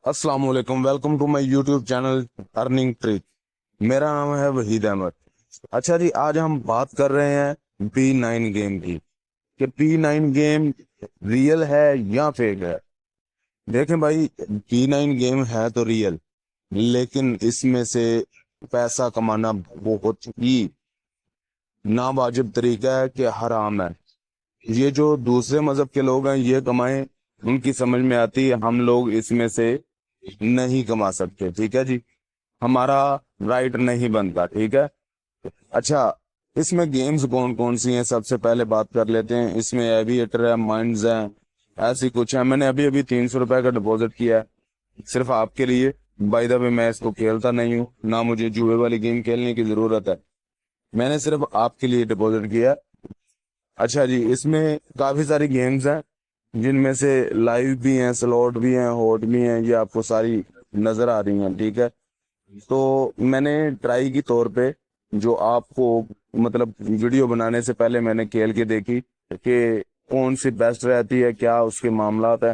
अस्सलाम वालेकुम, welcome to my YouTube channel earning trick. मेरा नाम है वहीद अहमद। अच्छा जी, आज हम बात कर रहे हैं P9 गेम की कि P9 गेम रियल है या फेक है। देखें भाई, P9 गेम है तो रियल, लेकिन इसमें से पैसा कमाना बहुत ही नावाजिब तरीका है कि हराम है। ये जो दूसरे मजहब के लोग हैं ये कमाएं, उनकी समझ में आती है, हम लोग इसमें से नहीं कमा सकते। ठीक है जी, हमारा राइट नहीं बनता। ठीक है। अच्छा, इसमें गेम्स कौन कौन सी हैं सबसे पहले बात कर लेते हैं। इसमें एविएटर है, माइंड्स है, ऐसी कुछ है। मैंने अभी अभी 300 रुपए का डिपॉजिट किया है सिर्फ आपके लिए। बाय द वे, मैं इसको खेलता नहीं हूँ, ना मुझे जुए वाली गेम खेलने की जरूरत है। मैंने सिर्फ आपके लिए डिपॉजिट किया। अच्छा जी, इसमें काफी सारी गेम्स हैं जिनमें से लाइव भी हैं, स्लॉट भी हैं, हॉट भी हैं, ये आपको सारी नजर आ रही हैं। ठीक है। तो मैंने ट्राई की तौर पे जो आपको मतलब वीडियो बनाने से पहले मैंने खेल के देखी कि कौन सी बेस्ट रहती है, क्या उसके मामलात है।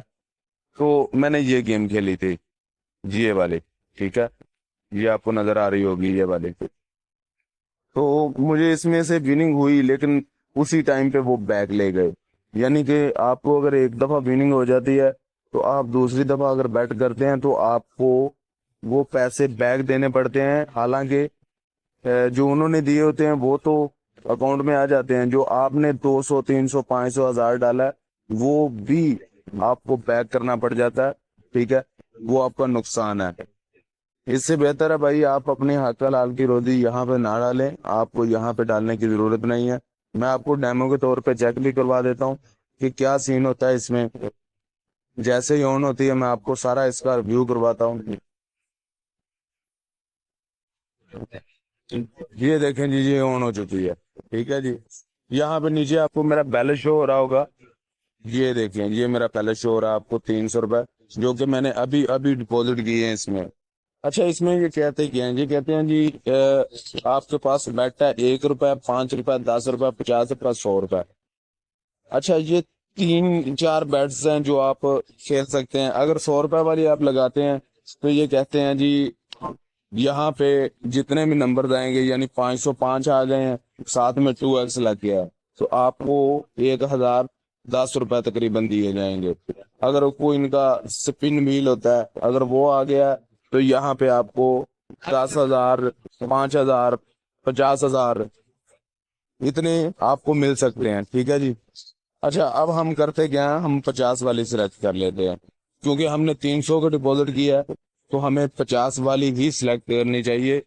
तो मैंने ये गेम खेली थी, ये वाली। ठीक है, ये आपको नजर आ रही होगी, ये वाली। तो मुझे इसमें से विनिंग हुई, लेकिन उसी टाइम पे वो बैक ले गए। यानी कि आपको अगर एक दफा विनिंग हो जाती है तो आप दूसरी दफा अगर बैट करते हैं तो आपको वो पैसे बैक देने पड़ते हैं। हालांकि जो उन्होंने दिए होते हैं वो तो अकाउंट में आ जाते हैं, जो आपने 200 300 500 1000 डाला है वो भी आपको बैक करना पड़ जाता है। ठीक है, वो आपका नुकसान है। इससे बेहतर है भाई, आप अपने हक हलाल की रोजी यहाँ पे ना डालें, आपको यहाँ पे डालने की जरूरत नहीं है। मैं आपको डेमो के तौर पे चेक भी करवा देता हूँ कि क्या सीन होता है इसमें। जैसे ही ऑन होती है मैं आपको सारा इसका रिव्यू करवाता हूँ। ये देखें जी, ये ऑन हो चुकी है। ठीक है जी, यहाँ पे नीचे आपको मेरा बैलेंस शो हो रहा होगा। ये देखें, ये मेरा बैलेंस शो हो रहा है आपको 300 रुपए, जो कि मैंने अभी अभी डिपॉजिट किए हैं इसमें। अच्छा, इसमें ये कहते क्या हैं, ये कहते हैं जी आपके पास बैठ है 1 रुपए, 5 रुपए, 10 रुपए, 50 रुपए, 100 रुपए। अच्छा, ये तीन चार बैट्स हैं जो आप खेल सकते हैं। अगर 100 रुपए वाली आप लगाते हैं तो ये कहते हैं जी यहाँ पे जितने भी नंबर आएंगे, यानी 505 आ गए हैं, साथ में 2x लग गया है, तो आपको 1010 रुपए तकरीबन दिए जाएंगे। अगर कोई इनका स्पिन व्हील होता है, अगर वो आ गया तो यहाँ पे आपको 10,000, 5,000, 50,000 इतने आपको मिल सकते हैं। ठीक है जी। अच्छा, अब हम करते क्या हैं, हम 50 वाली सिलेक्ट कर लेते हैं, क्योंकि हमने 300 का डिपॉजिट किया है तो हमें 50 वाली ही सिलेक्ट करनी चाहिए।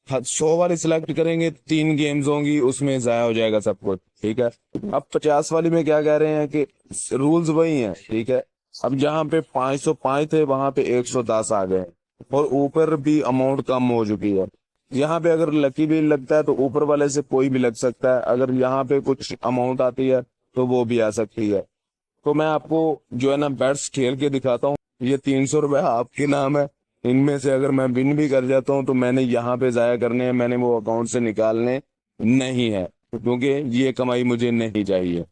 100 वाली सिलेक्ट करेंगे, 3 गेम्स होंगी, उसमें जाया हो जाएगा सब कुछ। ठीक है। अब 50 वाली में क्या कह रहे हैं कि रूल्स वही हैं। ठीक है। अब जहाँ पे 505 थे वहां पे 110 आ गए, और ऊपर भी अमाउंट कम हो चुकी है। यहाँ पे अगर लकी भी लगता है तो ऊपर वाले से कोई भी लग सकता है, अगर यहाँ पे कुछ अमाउंट आती है तो वो भी आ सकती है। तो मैं आपको जो है ना बैट्स खेल के दिखाता हूँ। ये 300 रुपए आपके नाम है, इनमें से अगर मैं विन भी कर जाता हूँ तो मैंने यहाँ पे जाया करने हैं, मैंने वो अकाउंट से निकालने नहीं है, क्योंकि ये कमाई मुझे नहीं चाहिए।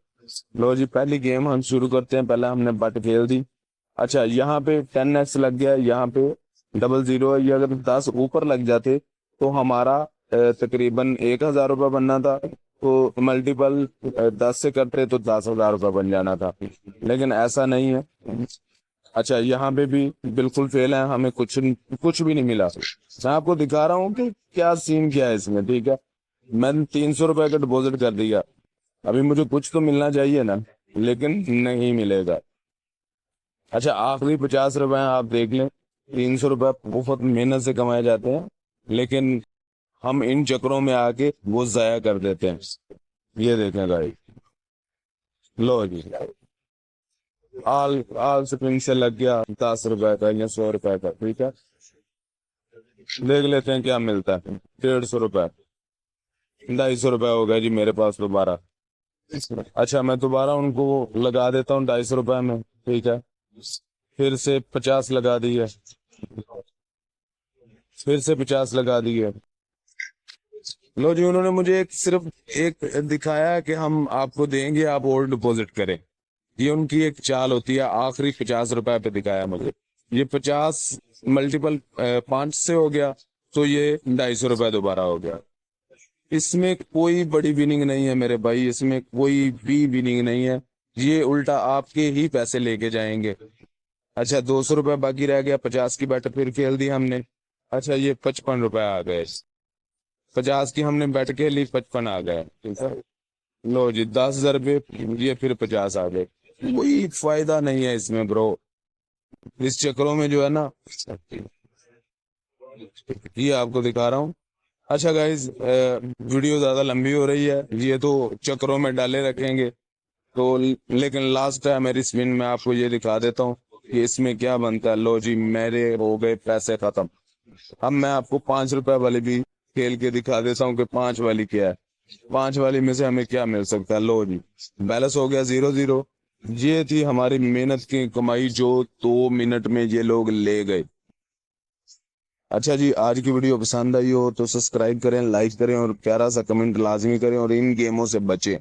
लो जी, पहली गेम हम शुरू करते हैं। पहले हमने बट खेल दी। अच्छा, यहाँ पे 10x लग गया, यहाँ पे 00 है। ये अगर 10 ऊपर लग जाते तो हमारा तकरीबन 1,000 रुपये बनना था, तो मल्टीपल 10 से करते तो 10,000 रुपये बन जाना था, लेकिन ऐसा नहीं है। अच्छा, यहाँ पे भी बिल्कुल फेल है, हमें कुछ कुछ भी नहीं मिला। मैं आपको दिखा रहा हूँ कि क्या सीन क्या है इसमें। ठीक है, मैंने 300 रुपये का डिपॉजिट कर दिया, अभी मुझे कुछ तो मिलना चाहिए ना, लेकिन नहीं मिलेगा। अच्छा, आखिरी 50 रुपए आप देख लें। 300 रुपये बहुत मेहनत से कमाए जाते हैं, लेकिन हम इन चक्करों में आके वो जाया कर देते हैं। ये देखें भाई, लो जी, आल आल स्प्रिंग से लग गया 10 रुपए का या 100 रुपए का। ठीक है, देख लेते हैं क्या मिलता है। 150 रुपए, 250 रुपए हो गए जी मेरे पास दोबारा। अच्छा, मैं दोबारा उनको लगा देता हूँ 250 रुपए में। ठीक है, फिर से 50 लगा दी है, फिर से 50 लगा दी है। लो जी, उन्होंने मुझे एक सिर्फ एक दिखाया है कि हम आपको देंगे, आप और डिपॉजिट करें। ये उनकी एक चाल होती है, आखिरी 50 रुपए पे दिखाया मुझे। ये 50 मल्टीपल 5 से हो गया, तो ये 250 रुपये दोबारा हो गया। इसमें कोई बड़ी विनिंग नहीं है मेरे भाई, इसमें कोई भी विनिंग नहीं है, ये उल्टा आपके ही पैसे लेके जाएंगे। अच्छा 200 रुपये बाकी रह गया, 50 की बैट फिर खेल दी हमने। अच्छा ये 55 रुपये आ गए, 50 की हमने बैट खेली, 55 आ गए, ठीक है। लो जी 10,000 रुपये, ये फिर 50 आ गए। कोई फायदा नहीं है इसमें ब्रो, इस चक्करों में जो है ना, ये आपको दिखा रहा हूँ। अच्छा गाइज, वीडियो ज्यादा लंबी हो रही है, ये तो चक्करों में डाले रखेंगे तो, लेकिन लास्ट है मेरी स्पिन में आपको ये दिखा देता हूँ कि इसमें क्या बनता है। लो जी मेरे हो गए पैसे खत्म। अब मैं आपको 5 रुपए वाली भी खेल के दिखा देता हूँ कि 5 वाली क्या है, 5 वाली में से हमें क्या मिल सकता है। लो जी बैलेंस हो गया 0-0। ये थी हमारी मेहनत की कमाई जो 2 मिनट में ये लोग ले गए। अच्छा जी, आज की वीडियो पसंद आई हो तो सब्सक्राइब करें, लाइक करें और प्यारा सा कमेंट लाजमी करें और इन गेमों से बचें।